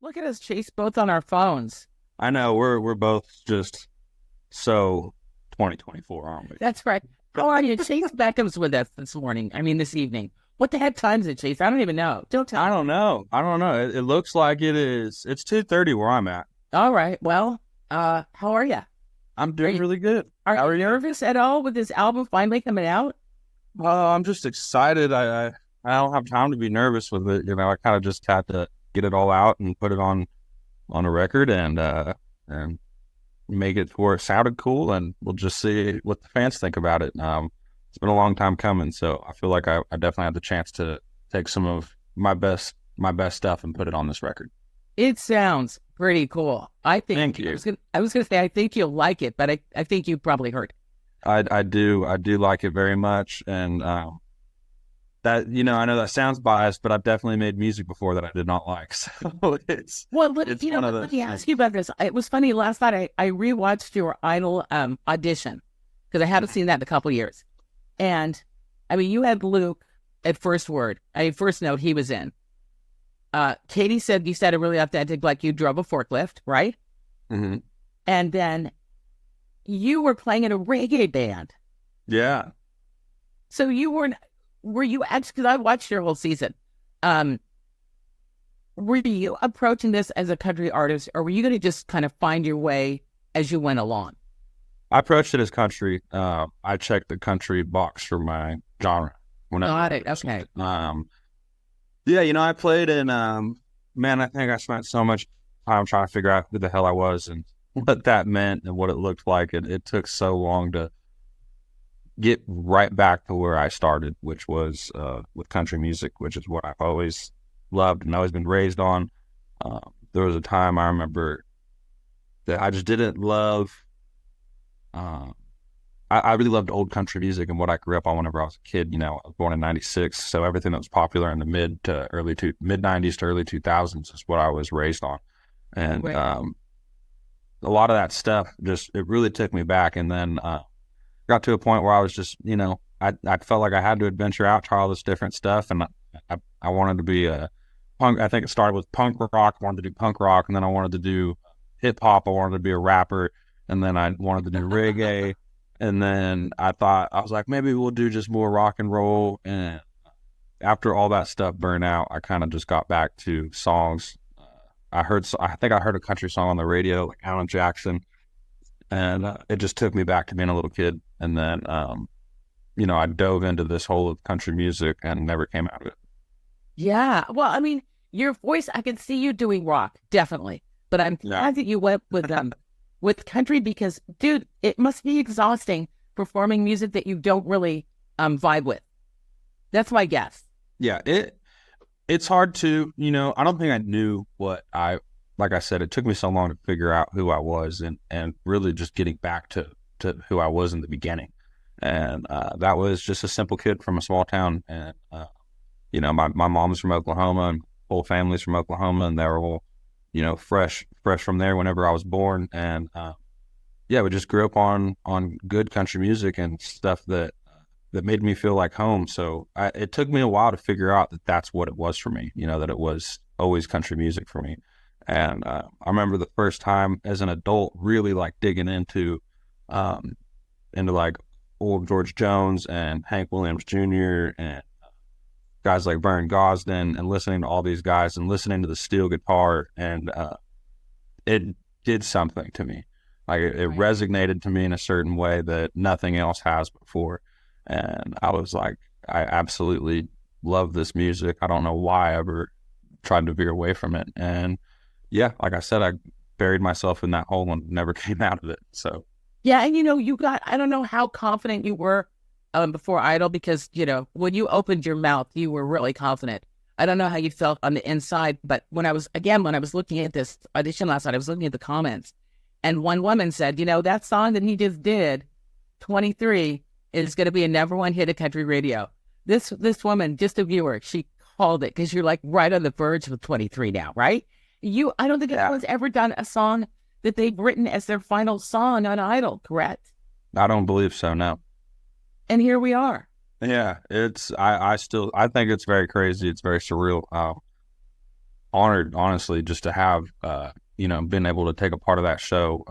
Look at us, Chase, both on our phones. I know we're both just so 2024, aren't we? That's right. How are you? Chase Beckham's with us this morning. I mean, this evening. What the heck time is it, Chase? I don't even know. Don't tell I me. don't know. I don't know. It looks like it is. It's 2:30 where I'm at. All right. Well, how are you? I'm Are doing you really good. are How you are you? nervous at all with this album finally coming out? I'm just excited. I don't have time to be nervous with it. I kind of just had to get it all out and put it on a record and make it to where it sounded cool, and we'll just see what the fans think about it. It's been a long time coming, so I feel like I definitely had the chance to take some of my best stuff and put it on this record. It sounds pretty cool. I think Thank I you. was gonna say I think you'll like it, but I think you probably heard it. I do like it very much, and that I know that sounds biased, but I've definitely made music before that I did not like. So Well, it's one of let those me things. ask you about this. It was funny last night. I rewatched your Idol audition because I haven't seen that in a couple of years. And I mean, you had Luke at first word. First note he was in. Katie said you said it really authentic, like you drove a forklift, right? Hmm. And then you were playing in a reggae band. Yeah. So you weren't. Were you actually? Because I watched your whole season. Um, were you approaching this as a country artist, or were you going to just kind of find your way as you went along? I approached it as country. I checked the country box for my genre whenever Got I it. do Okay. something. Yeah, I played in, man, I think I spent so much time trying to figure out who the hell I was and what that meant and what it looked like. It took so long to get right back to where I started, which was with country music, which is what I've always loved and always been raised on. There was a time I remember that I just didn't love. Uh, I really loved old country music and what I grew up on whenever I was a kid. I was born in '96, so everything that was popular in the mid '90s to early 2000s is what I was raised on, and Right. a lot of that stuff just it really took me back. And then got to a point where I was just I felt like I had to adventure out, try all this different stuff, and I wanted to be a punk. I think it started with punk rock. I wanted to do punk rock, and then I wanted to do hip hop. I wanted to be a rapper, and then I wanted to do reggae. And then I was like, maybe we'll do just more rock and roll. And after all that stuff burned out, I kind of just got back to songs. I think I heard a country song on the radio, like Alan Jackson, and it just took me back to being a little kid. And then, I dove into this whole of country music and never came out of it. Yeah. Well, I mean, your voice, I can see you doing rock, definitely. But I'm Yeah. glad that you went with country because, dude, it must be exhausting performing music that you don't really vibe with. That's my guess. Yeah, it's hard to, I don't think I knew like I said, it took me so long to figure out who I was and really just getting back to who I was in the beginning. And that was just a simple kid from a small town. And, my mom's from Oklahoma and whole family's from Oklahoma, and they were all, fresh from there whenever I was born. And, yeah, we just grew up on good country music and stuff that made me feel like home. So it took me a while to figure out that that's what it was for me, that it was always country music for me. And I remember the first time as an adult really like digging um, into like old George Jones and Hank Williams Jr. and guys like Vern Gosdin and listening to all these guys and listening to the steel guitar. And it did something to me. Like it Right. resonated to me in a certain way that nothing else has before. And I was like, I absolutely love this music. I don't know why I ever tried to veer away from it. And yeah, like I said, I buried myself in that hole and never came out of it. So Yeah, and you got, I don't know how confident you were before Idol because, when you opened your mouth, you were really confident. I don't know how you felt on the inside, but when I was looking at this audition last night, I was looking at the comments, and one woman said, that song that he just did, 23, is going to be a number one hit at country radio. This woman, just a viewer, she called it because you're like right on the verge with 23 now, right? I don't think yeah, anyone's ever done a song that they've written as their final song on Idol, correct? I don't believe so. No. And here we are. Yeah, I think it's very crazy. It's very surreal. honored, honestly, just to have, been able to take a part of that show,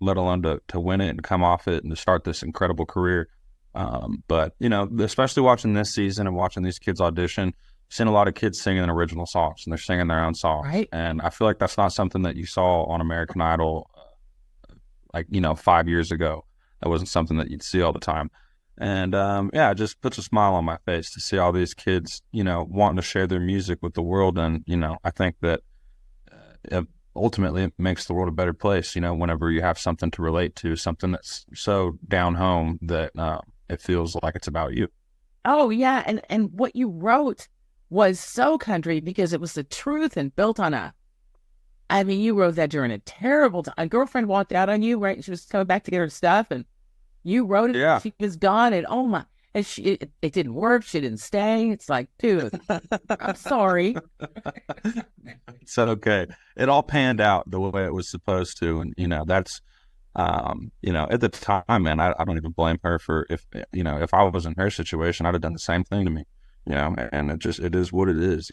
let alone to win it and come off it and to start this incredible career. But, especially watching this season and watching these kids audition, seeing a lot of kids singing original songs and they're singing their own songs. Right. And I feel like that's not something that you saw on American Idol, 5 years ago. That wasn't something that you'd see all the time. And it just puts a smile on my face to see all these kids, wanting to share their music with the world. And, I think that ultimately it makes the world a better place, whenever you have something to relate to, something that's so down home that it feels like it's about you. Oh yeah, and what you wrote was so country because it was the truth and built on I mean, you wrote that during a terrible time. A girlfriend walked out on you, right? She was coming back to get her stuff, and you wrote it. Yeah. She was gone, and oh my, and it didn't work. She didn't stay. It's like, dude, I'm sorry. It's okay. It all panned out the way it was supposed to. And, that's, at the time, man, I don't even blame her for if I was in her situation, I'd have done the same thing to me, and it is what it is.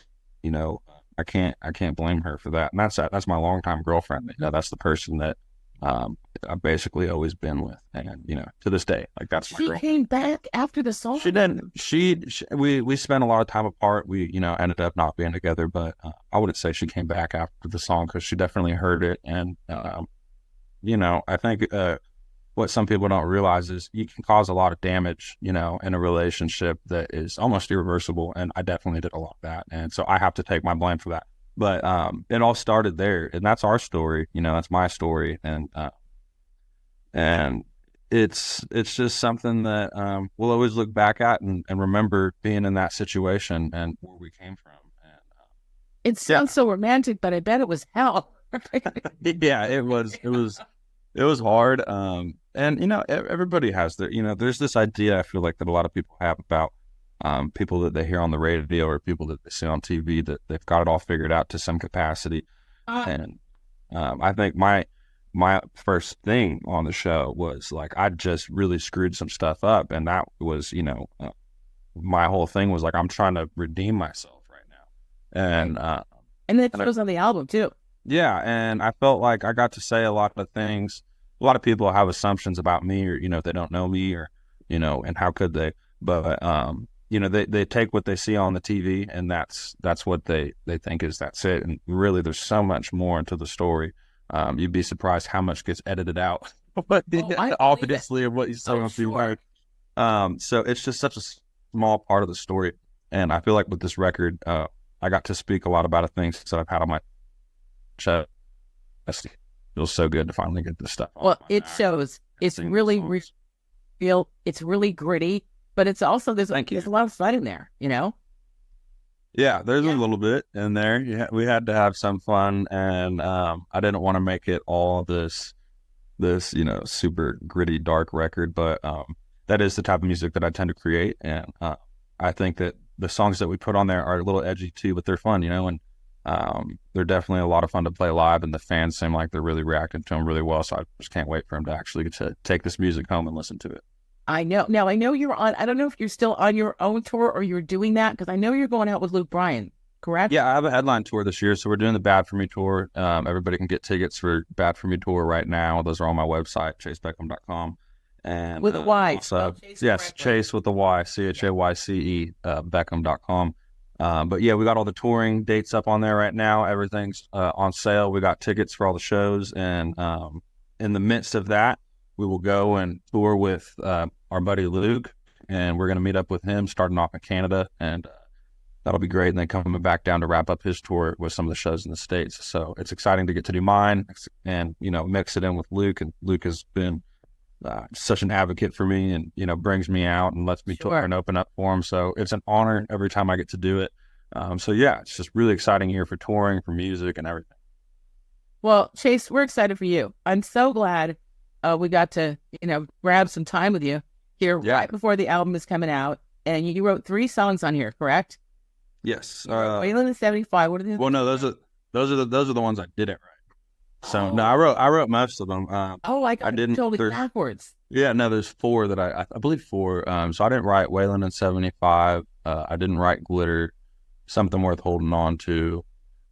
I can't blame her for that. And that's my longtime girlfriend. That's the person that, I've basically always been with. And, to this day, like that's my She girlfriend. came back after the song. She didn't. We spent a lot of time apart. We ended up not being together, but I wouldn't say she came back after the song because she definitely heard it. And I think what some people don't realize is you can cause a lot of damage, in a relationship that is almost irreversible. And I definitely did a lot of that, and so I have to take my blame for that. But it all started there, and that's our story. That's my story, and it's just something that we'll always look back at and remember being in that situation and where we came from. And It sounds so romantic, but I bet it was hell. yeah, it was hard. And everybody has there's this idea I feel like that a lot of people have about people that they hear on the radio or people that they see on TV that they've got it all figured out to some capacity. And I think my first thing on the show was like I just really screwed some stuff up, and that was my whole thing was like I'm trying to redeem myself right now, and it shows on the album too. yeah, and I felt like I got to say a lot of things. A lot of people have assumptions about me, or they don't know me, or and how could they? But they take what they see on the TV, and that's what they think that's it. And really, there's so much more into the story. You'd be surprised how much gets edited out, but obviously of what you saw on TV. So it's just such a small part of the story, and I feel like with this record, I got to speak a lot about the things that I've had on my show. It feels so good to finally get this stuff. Well, it shows. It's really real. It's really gritty, but it's also there's a lot of fun in there. Yeah, there's a little bit in there. Yeah, we had to have some fun, and I didn't want to make it all this super gritty, dark record, but that is the type of music that I tend to create, and I think that the songs that we put on there are a little edgy too, but they're fun, and they're definitely a lot of fun to play live, and the fans seem like they're really reacting to them really well, so I just can't wait for them to actually get to take this music home and listen to it. I know. Now, I know you're on, I don't know if you're still on your own tour or you're doing that, because I know you're going out with Luke Bryan, correct? Yeah, I have a headline tour this year, so we're doing the Bad For Me tour. Everybody can get tickets for Bad For Me tour right now. Those are on my website, chaycebeckham.com. And with a Y. Also, yes, Chayce with a Y, Chayce, Beckham.com. But yeah, we got all the touring dates up on there right now. Everything's on sale. We got tickets for all the shows, and in the midst of that, we will go and tour with our buddy Luke, and we're going to meet up with him starting off in Canada, and that'll be great. And then coming back down to wrap up his tour with some of the shows in the States. So it's exciting to get to do mine and, mix it in with Luke. And Luke has been such an advocate for me and, brings me out and lets me tour and open up for him. So it's an honor every time I get to do it. So yeah, it's just really exciting here for touring, for music and everything. Well, Chayce, we're excited for you. I'm so glad we got to, grab some time with you here right before the album is coming out. And you wrote 3 songs on here, correct? Yes. Waylon and 75. What are the? Well, no, those are the ones I didn't write. So no, I wrote most of them. I didn't totally backwards. Yeah, no, there's 4 that I believe 4. So I didn't write Waylon and 75. I didn't write Glitter, Something Worth Holding On To.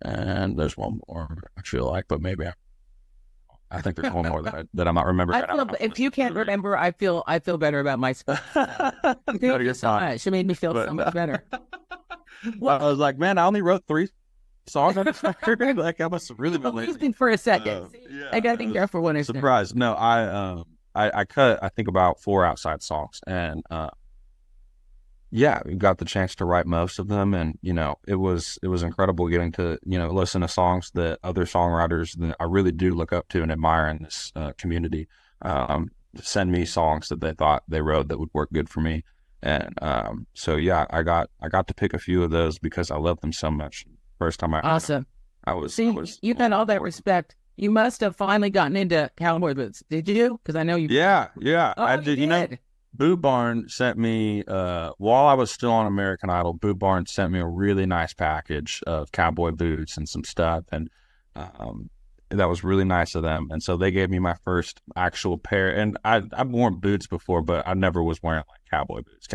And there's one more I feel like, but maybe I think there's one more that I'm not remembering. I feel if you can't remember, I feel better about myself. Thank No, you you're so fine. much. It made me feel so much But better. I Well, was like, man, I only wrote 3 songs on this record. Like, I must have really been lazy. think for a second. I Yeah, gotta I be was careful when I say. surprised. No, I cut I think about 4 outside songs, and yeah, we got the chance to write most of them, and it was incredible getting to listen to songs that other songwriters that I really do look up to and admire in this community um, send me songs that they thought they wrote that would work good for me, and so yeah, I got to pick a few of those because I love them so much. First time Awesome. I See, was you got all that respect. You must have finally gotten into cowboy boots. Did you? Because I know you. yeah, Oh, I you did. did. Boot Barn sent me while I was still on American Idol. Boot Barn sent me a really nice package of cowboy boots and some stuff, and um, that was really nice of them. And so they gave me my first actual pair. And I've worn boots before, but I never was wearing like cowboy boots.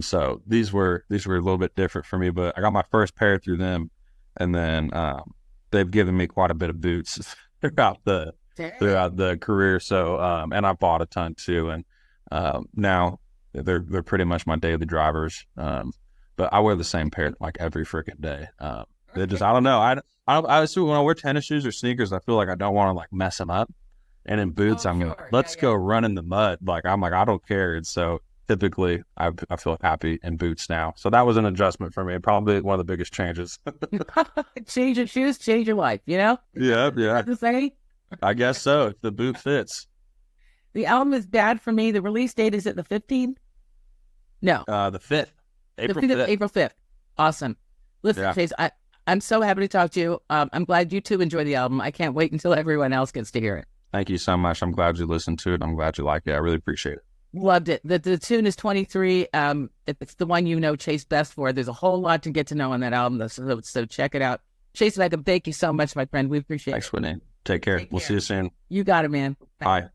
So these were a little bit different for me. But I got my first pair through them, and then they've given me quite a bit of boots throughout the career. So, and I bought a ton too. And now they're pretty much my daily drivers. But I wear the same pair like every freaking day. They just I don't know. I assume when I wear tennis shoes or sneakers, I feel like I don't want to like mess them up. And in boots, Oh, I'm like, sure. let's go run in the mud. Like I'm like I don't care. And so typically I feel happy in boots now. So that was an adjustment for me. Probably one of the biggest changes. Change your shoes, change your life. You know. Yeah. That's the saying. I guess so. If the boot fits. The album is bad for me. The release date is it the 15th? No, The 5th, the April 5th, 5th. April 5th. Awesome. Listen, Yeah. Chayce, I'm so happy to talk to you. I'm glad you too enjoy the album. I can't wait until everyone else gets to hear it. Thank you so much. I'm glad you listened to it. I'm glad you like it. I really appreciate it. Loved it. The tune is 23. It's the one you know Chayce best for. There's a whole lot to get to know on that album, so check it out. Chayce Beckham, thank you so much, my friend. We appreciate Thanks, it. Whitney. Take care. Take We'll care. see you soon. You got it, man. Bye.